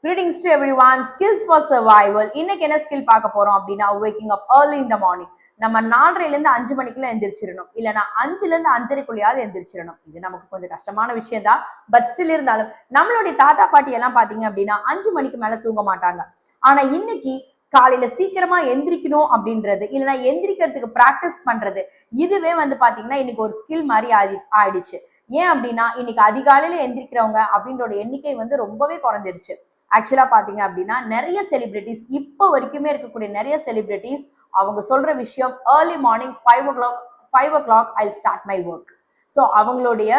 Greetings to everyone. Skills for survival. இன்னைக்கு என்ன skill பார்க்க போறோம் அப்படின்னா waking up early in the morning. நம்ம 4:30லேருந்து 5 மணிக்குள்ள எந்திரிச்சிடணும், இல்லைன்னா 5லேருந்து 5:30க்குள்ளயாவது எந்திரிச்சிடணும். இது நமக்கு கொஞ்சம் கஷ்டமான விஷயம் தான், பட் ஸ்டில் இருந்தாலும் நம்மளுடைய தாத்தா பாட்டி எல்லாம் பாத்தீங்க அப்படின்னா 5 மணிக்கு மேல தூங்க மாட்டாங்க. ஆனா இன்னைக்கு காலையில சீக்கிரமா எந்திரிக்கணும் அப்படின்றது, இல்லைன்னா எந்திரிக்கிறதுக்கு பிராக்டிஸ் பண்றது, இதுவே வந்து பாத்தீங்கன்னா இன்னைக்கு ஒரு ஸ்கில் மாதிரி ஆயிடுச்சு. ஏன் அப்படின்னா இன்னைக்கு அதிகாலையில எந்திரிக்கிறவங்க அப்படின்றோட எண்ணிக்கை வந்து ரொம்பவே குறைஞ்சிருச்சு. ஆக்சுவலா பாத்தீங்க அப்படின்னா நிறைய செலிபிரிட்டிஸ், இப்போ வரைக்குமே இருக்கக்கூடிய நிறைய செலிபிரிட்டிஸ் அவங்க சொல்ற விஷயம் early morning 5 o'clock I'll start my work. So அவங்களுடைய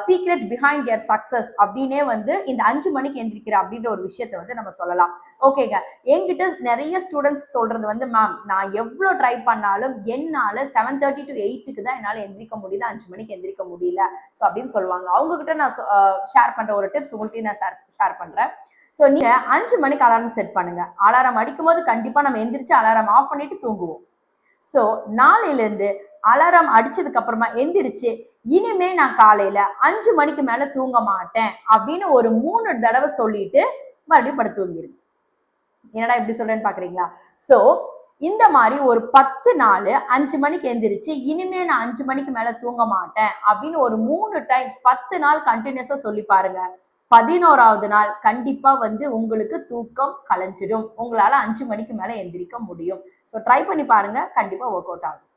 சீக்ரெட் பிஹைண்ட் தியர் சக்சஸ் அப்படின்னே வந்து இந்த 5 மணிக்கு எந்திரிக்கிற அப்படின்ற ஒரு விஷயத்த வந்து நம்ம சொல்லலாம். ஓகேங்க, என்கிட்ட நிறைய ஸ்டூடெண்ட்ஸ் சொல்றது வந்து, மேம் நான் எவ்வளோ ட்ரை பண்ணாலும் என்னால 7:30 to 8க்கு தான் என்னால் எந்திரிக்க முடியுது, 5 மணிக்கு எந்திரிக்க முடியல ஸோ அப்படின்னு சொல்லுவாங்க. அவங்க கிட்ட நான் ஷேர் பண்ற ஒரு டிப்ஸ் உங்கள்கிட்ட நான் ஷேர் பண்றேன். ஸோ நீங்க 5 மணிக்கு அலாரம் செட் பண்ணுங்க. அலாரம் அடிக்கும் போது கண்டிப்பா நம்ம எந்திரிச்சு அலாரம் ஆஃப் பண்ணிட்டு தூங்குவோம். ஸோ நாளையிலேருந்து அலாரம் அடிச்சதுக்கு அப்புறமா எந்திரிச்சு இனிமே நான் காலையில 5 மணிக்கு மேல தூங்க மாட்டேன் அப்படின்னு ஒரு 3 தடவை சொல்லிட்டு மறுபடியும் படுத்து தூங்கிருங்க. என்னடா இப்படி சொல்றேன்னு பாக்குறீங்களா? ஸோ இந்த மாதிரி ஒரு 10 நாள் 5 மணிக்கு எந்திரிச்சு இனிமே நான் 5 மணிக்கு மேல தூங்க மாட்டேன் அப்படின்னு ஒரு 3 டைம் 10 நாள் கண்டினியூஸா சொல்லி பாருங்க. 11வது நாள் கண்டிப்பா வந்து உங்களுக்கு தூக்கம் கலைஞ்சிடும். உங்களால 5 மணிக்கு மேல எந்திரிக்க முடியும். ஸோ ட்ரை பண்ணி பாருங்க, கண்டிப்பா ஒர்க் அவுட் ஆகும்.